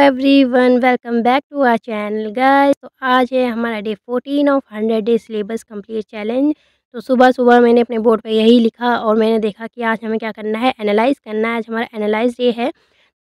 Everyone, welcome back to our channel guys. तो आज है हमारा day 14 of 100 day syllabus complete challenge. तो सुबह सुबह मैंने अपने बोर्ड पे यही लिखा और मैंने देखा कि आज हमें क्या करना है, एनालाइज करना है। आज हमारा एनालाइज डे है।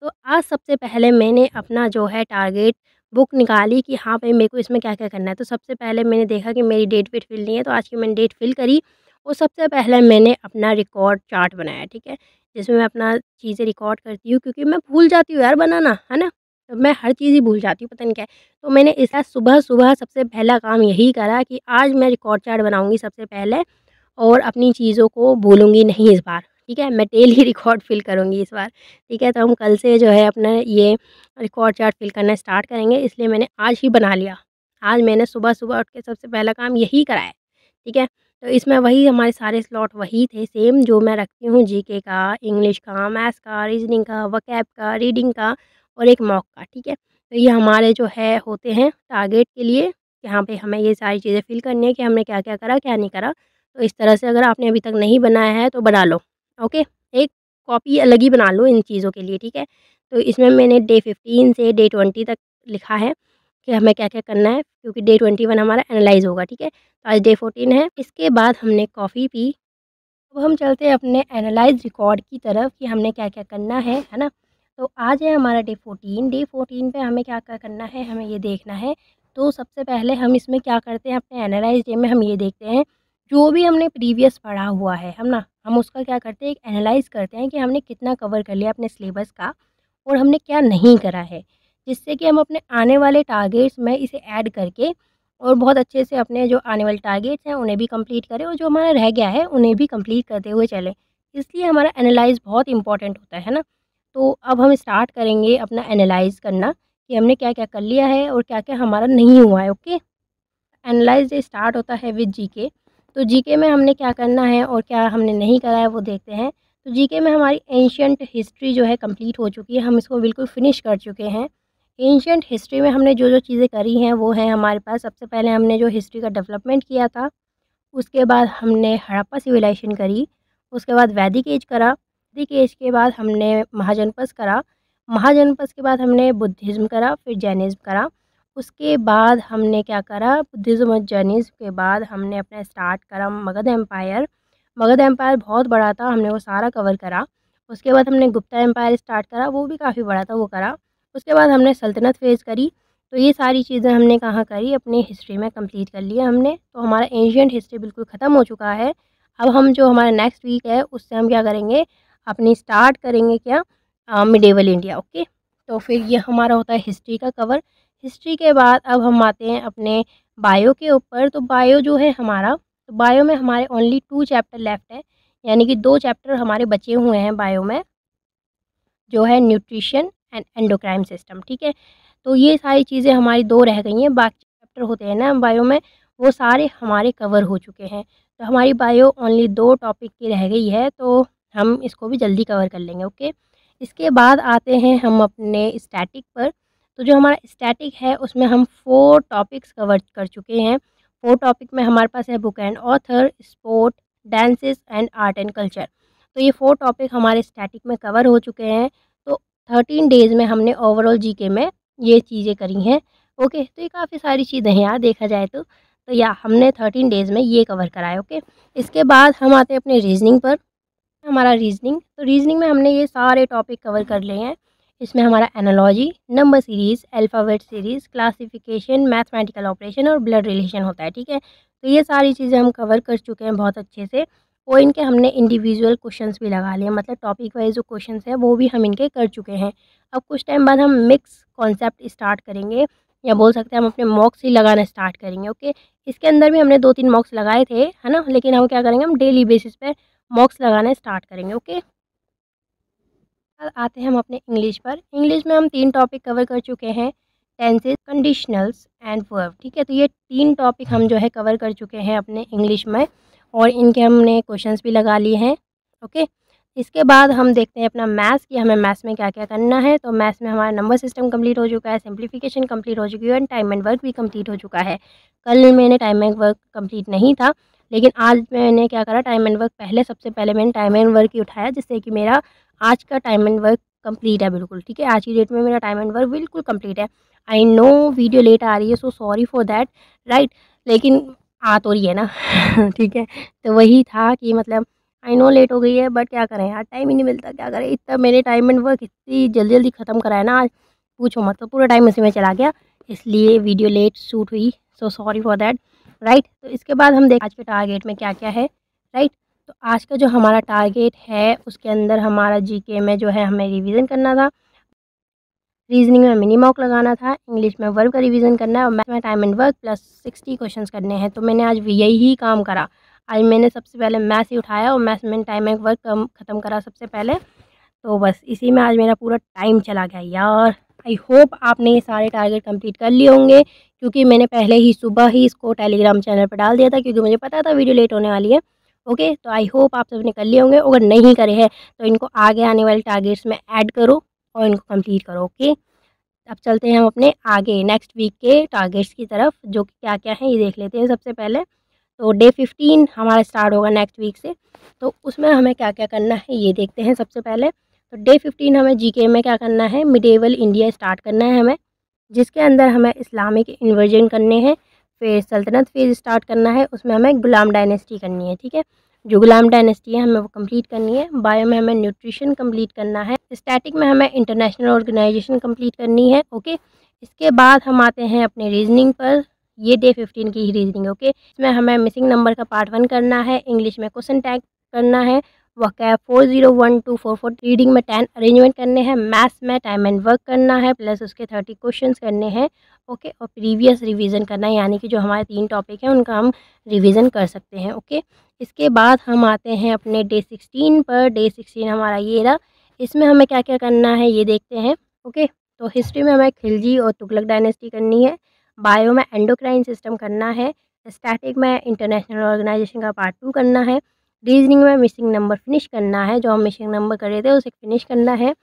तो आज सबसे पहले मैंने अपना जो है टारगेट बुक निकाली कि हाँ भाई मेरे को इसमें क्या क्या करना है। तो सबसे पहले मैंने देखा कि मेरी डेट वेट फिल नहीं है, तो आज की मैंने डेट फिल करी। और सबसे पहले मैंने अपना रिकॉर्ड चार्ट बनाया, ठीक है, जिसमें मैं अपना चीज़ें रिकॉर्ड करती हूँ, क्योंकि मैं भूल जाती हूँ यार बनाना, है ना। तो मैं हर चीज़ ही भूल जाती हूँ, पता नहीं क्या है। तो मैंने इसका सुबह-सुबह सबसे पहला काम यही करा कि आज मैं रिकॉर्ड चार्ट बनाऊँगी सबसे पहले, और अपनी चीज़ों को भूलूँगी नहीं इस बार, ठीक है। मैं डेली रिकॉर्ड फ़िल करूँगी इस बार, ठीक है। तो हम कल से जो है अपना ये रिकॉर्ड चार्ट फ़िल करना स्टार्ट करेंगे, इसलिए मैंने आज ही बना लिया। आज मैंने सुबह-सुबह उठ के सबसे पहला काम यही करा है, ठीक है। तो इसमें वही हमारे सारे स्लॉट वही थे सेम जो मैं रखती हूँ, जीके का, इंग्लिश का, मैथ्स का, रीज़निंग का, वोकैब का, रीडिंग का और एक मॉक का, ठीक है। तो ये हमारे जो है होते हैं टारगेट के लिए, कि हाँ भाई हमें ये सारी चीज़ें फ़िल करनी है कि हमने क्या-क्या करा, क्या नहीं करा। तो इस तरह से अगर आपने अभी तक नहीं बनाया है तो बना लो, ओके। एक कॉपी अलग ही बना लो इन चीज़ों के लिए, ठीक है। तो इसमें मैंने डे 15 से डे 20 तक लिखा है कि हमें क्या-क्या करना है, क्योंकि डे 21 हमारा एनालाइज़ होगा, ठीक है। तो आज डे 14 है। इसके बाद हमने कॉफ़ी पी। अब हम चलते हैं अपने एनालाइज़ रिकॉर्ड की तरफ कि हमने क्या-क्या करना है ना? तो आज है हमारा डे 14। डे 14 पे हमें क्या-क्या करना है, हमें ये देखना है। तो सबसे पहले हम इसमें क्या करते हैं, अपने एनालाइज़ डे में हम ये देखते हैं, जो भी हमने प्रीवियस पढ़ा हुआ है ना? हम उसका क्या करते हैं, एक एनालाइज़ करते हैं कि हमने कितना कवर कर लिया अपने सिलेबस का और हमने क्या नहीं करा है। जिससे कि हम अपने आने वाले टारगेट्स में इसे ऐड करके और बहुत अच्छे से अपने जो आने वाले टारगेट्स हैं उन्हें भी कंप्लीट करें, और जो हमारा रह गया है उन्हें भी कंप्लीट करते हुए चलें। इसलिए हमारा एनालाइज़ बहुत इंपॉर्टेंट होता है ना। तो अब हम स्टार्ट करेंगे अपना एनालाइज़ करना कि हमने क्या-क्या कर लिया है और क्या-क्या हमारा नहीं हुआ है, ओके। एनालाइज़ डे स्टार्ट होता है विद जीके। तो जीके में हमने क्या करना है और क्या हमने नहीं करा है वो देखते हैं। तो जीके में हमारी एंशिएंट हिस्ट्री जो है कंप्लीट हो चुकी है, हम इसको बिल्कुल फिनिश कर चुके हैं। एंशिएंट हिस्ट्री में हमने जो-जो चीज़ें करी हैं वो हैं हमारे पास, सबसे पहले हमने जो हिस्ट्री का डेवलपमेंट किया था, उसके बाद हमने हड़प्पा सिविलाइजेशन करी, उसके बाद वैदिक एज करा, वैदिक एज के बाद हमने महाजनपद करा, महाजनपद के बाद हमने बुद्धिज़्म करा, फिर जैनिज़्म करा। उसके बाद हमने क्या करा, बुद्धिज़्म और जैनिज़्म के बाद हमने अपना स्टार्ट करा मगध एम्पायर। मगध एम्पायर बहुत बड़ा था, हमने वो सारा कवर करा। उसके बाद हमने गुप्ता एम्पायर स्टार्ट करा, वो भी काफ़ी बड़ा था, वो करा। उसके बाद हमने सल्तनत फ़ेज़ करी। तो ये सारी चीज़ें हमने कहाँ करी, अपनी हिस्ट्री में कंप्लीट कर लिया हमने। तो हमारा एंशिएंट हिस्ट्री बिल्कुल ख़त्म हो चुका है। अब हम जो हमारा नेक्स्ट वीक है उससे हम क्या करेंगे, अपनी स्टार्ट करेंगे क्या, मिडेवल इंडिया, ओके। तो फिर ये हमारा होता है हिस्ट्री का कवर। हिस्ट्री के बाद अब हम आते हैं अपने बायो के ऊपर। तो बायो जो है हमारा, तो बायो में हमारे ओनली 2 चैप्टर लेफ्ट है, यानी कि 2 चैप्टर हमारे बचे हुए हैं बायो में, जो है न्यूट्रिशन एंड एंडोक्राइन सिस्टम, ठीक है। तो ये सारी चीज़ें हमारी 2 रह गई हैं, बाकी चैप्टर होते हैं ना बायो में, वो सारे हमारे कवर हो चुके हैं। तो हमारी बायो ओनली 2 टॉपिक की रह गई है, तो हम इसको भी जल्दी कवर कर लेंगे, ओके। इसके बाद आते हैं हम अपने स्टैटिक पर। तो जो हमारा स्टैटिक है उसमें हम 4 टॉपिक्स कवर कर चुके हैं। 4 टॉपिक में हमारे पास है book and author, sport, dances and art and culture. तो ये 4 टॉपिक हमारे स्टैटिक में कवर हो चुके हैं। तो 13 डेज़ में हमने ओवरऑल जीके में ये चीज़ें करी हैं, ओके। तो ये काफ़ी सारी चीज़ें हैं यार देखा जाए तो। तो या हमने 13 डेज़ में ये कवर करा है, ओके। इसके बाद हम आते हैं अपने रीज़निंग पर। हमारा रीज़निंग, तो रीज़निंग में हमने ये सारे टॉपिक कवर कर लिए हैं। इसमें हमारा analogy, number series, alphabet series, classification, mathematical operation और ब्लड रिलेशन होता है, ठीक है। तो ये सारी चीज़ें हम कवर कर चुके हैं बहुत अच्छे से, और इनके हमने इंडिविजुअल क्वेश्चंस भी लगा लिए, मतलब टॉपिक वाइज़ जो क्वेश्चंस हैं वो भी हम इनके कर चुके हैं। अब कुछ टाइम बाद हम मिक्स कॉन्सेप्ट स्टार्ट करेंगे, या बोल सकते हैं हम अपने मॉक्स ही लगाना स्टार्ट करेंगे, ओके। इसके अंदर भी हमने 2-3 मॉक्स लगाए थे, है ना, लेकिन हम क्या करेंगे, हम डेली बेसिस पे मॉक्स लगाना स्टार्ट करेंगे, ओके। अब आते हैं हम अपने इंग्लिश पर। इंग्लिश में हम 3 टॉपिक कवर कर चुके हैं, टेंसेस, कंडीशनल्स एंड वर्ब, ठीक है। तो ये 3 टॉपिक हम जो है कवर कर चुके हैं अपने इंग्लिश में, और इनके हमने क्वेश्चंस भी लगा लिए हैं, ओके। इसके बाद हम देखते हैं अपना मैथ्स कि हमें मैथ्स में क्या-क्या करना है। तो मैथ्स में हमारा नंबर सिस्टम कंप्लीट हो चुका है, सिम्प्लीफिकेशन कंप्लीट हो चुकी है और टाइम एंड वर्क भी कंप्लीट हो चुका है। कल मैंने टाइम एंड वर्क कंप्लीट नहीं था, लेकिन आज मैंने क्या करा, टाइम एंड वर्क पहले सबसे पहले मैंने टाइम एंड वर्क ही उठाया, जिससे कि मेरा आज का टाइम एंड वर्क कंप्लीट है बिल्कुल, ठीक है। आज की डेट में मेरा टाइम एंड वर्क बिल्कुल कंप्लीट है। आई नो वीडियो लेट आ रही है, so sorry for that, right, लेकिन आ तो रही है ना ठीक है। तो वही था कि मतलब आई नो लेट हो गई है, बट क्या करें यार, टाइम ही नहीं मिलता, क्या करें। इतना मैंने टाइम एंड वर्क इतनी जल्दी जल्दी ख़त्म करा है ना आज, पूछो मत। तो पूरा टाइम उसी में चला गया, इसलिए वीडियो लेट शूट हुई, so sorry for that, right. तो इसके बाद हम देख आज के टारगेट में क्या क्या है, राइट। तो आज का जो हमारा टारगेट है उसके अंदर हमारा जीके में जो है हमें रिवीजन करना था, रीजनिंग में मिनी मॉक लगाना था, इंग्लिश में वर्ब का रिवीजन करना है और मैथ में time and work plus 60 questions करने हैं। तो मैंने आज यही काम करा। आज मैंने सबसे पहले मैथ्स ही उठाया और मैथ्स में टाइम एंड वर्क ख़त्म करा सबसे पहले। तो बस इसी में आज मेरा पूरा टाइम चला गया यार। आई होप आपने ये सारे टारगेट कंप्लीट कर लिए होंगे, क्योंकि मैंने पहले ही सुबह ही इसको टेलीग्राम चैनल पर डाल दिया था, क्योंकि मुझे पता था वीडियो लेट होने वाली है। ओके, तो आई होप आप सबने कर लिए होंगे। अगर नहीं करे हैं तो इनको आगे आने वाले टारगेट्स में ऐड करो और इनको कंप्लीट करो। ओके, अब चलते हैं हम अपने आगे नेक्स्ट वीक के टारगेट्स की तरफ, जो कि क्या क्या है ये देख लेते हैं सबसे पहले। तो डे 15 हमारा स्टार्ट होगा नेक्स्ट वीक से, तो उसमें हमें क्या क्या करना है ये देखते हैं सबसे पहले। तो डे 15 हमें जीके में क्या करना है, मिडेवल इंडिया स्टार्ट करना है हमें, जिसके अंदर हमें इस्लामिक इन्वर्जन करने हैं। फिर सल्तनत फेज स्टार्ट करना है, उसमें हमें गुलाम डायनेस्टी करनी है, ठीक है। जो गुलाम डायनेस्टी है हमें वो कंप्लीट करनी है। बायो में हमें न्यूट्रिशन कंप्लीट करना है। स्टैटिक में हमें इंटरनेशनल ऑर्गेनाइजेशन कंप्लीट करनी है। ओके, इसके बाद हम आते हैं अपने रीजनिंग पर। ये डे 15 की ही रीजनिंग, ओके। इसमें हमें मिसिंग नंबर का पार्ट 1 करना है, इंग्लिश में क्वेश्चन टैग करना है, वोकैब 401244, रीडिंग में 10 अरेंजमेंट करने हैं, मैथ्स में टाइम एंड वर्क करना है प्लस उसके 30 क्वेश्चंस करने हैं। ओके, और प्रीवियस रिवीजन करना है, यानी कि जो हमारे 3 टॉपिक हैं उनका हम रिवीजन कर सकते हैं। ओके, इसके बाद हम आते हैं अपने डे 16 पर। डे 16 हमारा ये रहा। इसमें हमें क्या क्या करना है ये देखते हैं। ओके, तो हिस्ट्री में हमें खिलजी और तुगलक डायनेस्टी करनी है, बायो में एंडोक्राइन सिस्टम करना है, स्टैटिक में इंटरनेशनल ऑर्गेनाइजेशन का पार्ट 2 करना है, रीजनिंग में मिसिंग नंबर फिनिश करना है, जो हम मिसिंग नंबर कर रहे थे उसे फिनिश करना है,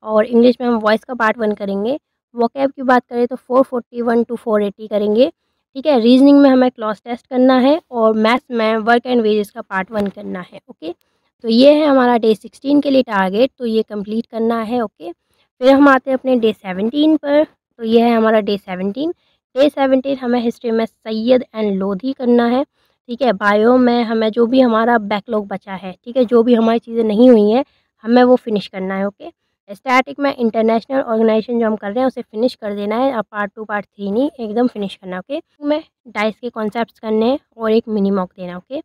और इंग्लिश में हम वॉइस का पार्ट 1 करेंगे। वोकैब की बात करें तो 441 टू 480 करेंगे, ठीक है। रीजनिंग में हमें क्लॉज टेस्ट करना है और मैथ्स में वर्क एंड वेजेस का पार्ट 1 करना है। ओके, तो ये है हमारा डे 16 के लिए टारगेट, तो ये कंप्लीट करना है। ओके, फिर हम आते हैं अपने डे 17 पर। तो ये है हमारा डे 17। डे 17 हमें हिस्ट्री में सैयद एंड लोधी करना है, ठीक है। बायो में हमें जो भी हमारा बैकलॉग बचा है, ठीक है, जो भी हमारी चीज़ें नहीं हुई हैं हमें वो फिनिश करना है। ओके, स्टैटिक में इंटरनेशनल ऑर्गेनाइजेशन जो हम कर रहे हैं उसे फिनिश कर देना है, अब पार्ट 2 पार्ट 3 नहीं, एकदम फिनिश करना है। ओके, में डाइस के कॉन्सेप्ट्स करने हैं और एक मिनी मॉक देना। ओके,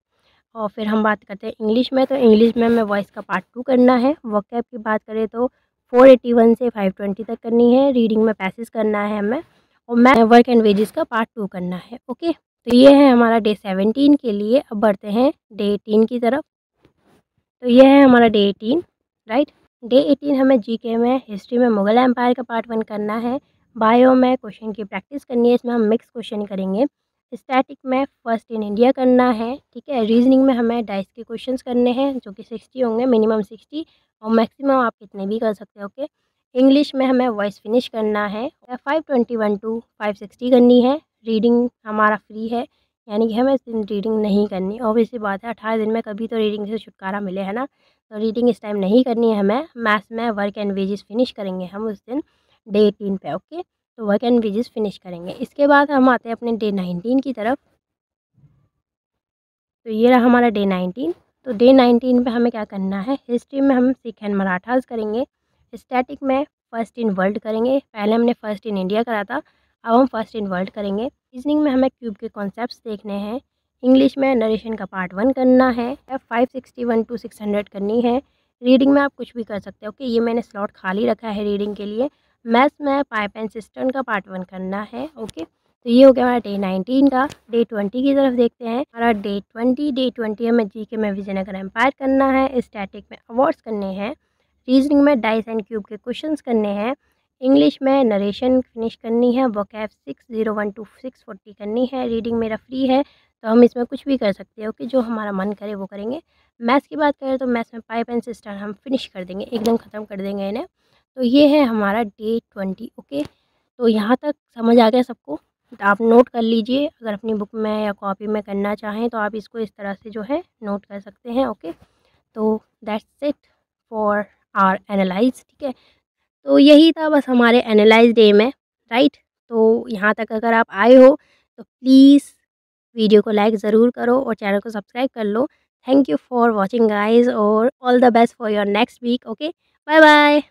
और फिर हम बात करते हैं इंग्लिश में। तो इंग्लिश में हमें वॉइस का पार्ट 2 करना है। वोकैब की बात करें तो 481 से 520 तक करनी है। रीडिंग में पैसेज करना है हमें, और मैं वर्क एंड वेजेस का पार्ट 2 करना है। ओके, तो ये है हमारा डे 17 के लिए। अब बढ़ते हैं डे 18 की तरफ। तो ये है हमारा डे 18, राइट। डे 18 हमें जीके में हिस्ट्री में मुगल एम्पायर का पार्ट 1 करना है, बायो में क्वेश्चन की प्रैक्टिस करनी है, इसमें हम मिक्स क्वेश्चन करेंगे, स्टैटिक में फर्स्ट इन इंडिया करना है, ठीक है। रीजनिंग में हमें डाइस के क्वेश्चंस करने हैं जो कि 60 होंगे, मिनिमम 60 और मैक्सिमम आप कितने भी कर सकते हो। ओके, इंग्लिश में हमें वॉइस फिनिश करना है, 521 टू 560 करनी है। रीडिंग हमारा फ्री है, यानी कि हमें इस दिन रीडिंग नहीं करनी। ऑब्वियसली बात है, 18 दिन में कभी तो रीडिंग से छुटकारा मिले, है ना। तो रीडिंग इस टाइम नहीं करनी है हमें। मैथ्स में वर्क एंड वेजेस फिनिश करेंगे हम उस दिन डे 18 पे। ओके, तो वर्क एंड वेजेस फिनिश करेंगे। इसके बाद हम आते हैं अपने डे 19 की तरफ। तो ये रहा हमारा डे 19। तो डे 19 पे हमें क्या करना है, हिस्ट्री में हम सिख एंड मराठास करेंगे, स्टैटिक में फर्स्ट इन वर्ल्ड करेंगे, पहले हमने फर्स्ट इन इंडिया करा था, अब हम फर्स्ट इन वर्ल्ड करेंगे। रीजनिंग में हमें क्यूब के कॉन्सेप्ट्स देखने हैं, इंग्लिश में नरेशन का पार्ट 1 करना है, 561 टू 600 करनी है। रीडिंग में आप कुछ भी कर सकते हो। ओके, ये मैंने स्लॉट खाली रखा है रीडिंग के लिए। मैथ्स में पाइप एंड सिस्टम का पार्ट 1 करना है। ओके, तो ये हो गया हमारा डे 19 का। डे 20 की तरफ देखते हैं। हमारा डे 20 हमें जीके में विजयनगर एम्पायर करना है, स्टैटिक में अवार्ड्स करने हैं, रीजनिंग में डाइस एंड क्यूब के क्वेश्चंस करने हैं, इंग्लिश में नरेशन फिनिश करनी है, वोकैब 601 टू 640 करनी है। रीडिंग मेरा फ्री है, तो हम इसमें कुछ भी कर सकते हो कि जो हमारा मन करे वो करेंगे। मैथ्स की बात करें तो मैथ्स में पाइप एंड सिस्टम हम फिनिश कर देंगे, एकदम ख़त्म कर देंगे इन्हें। तो ये है हमारा डे 20। ओके, तो यहाँ तक समझ आ गया सबको? तो आप नोट कर लीजिए, अगर अपनी बुक में या कॉपी में करना चाहें तो आप इसको इस तरह से जो है नोट कर सकते हैं। ओके, तो that's it for our analyse, ठीक है। तो यही था बस हमारे एनालाइज डे में, राइट। तो यहाँ तक अगर आप आए हो तो प्लीज़ वीडियो को लाइक ज़रूर करो और चैनल को सब्सक्राइब कर लो। Thank you for watching guys और all the best for your next week. Okay, bye bye.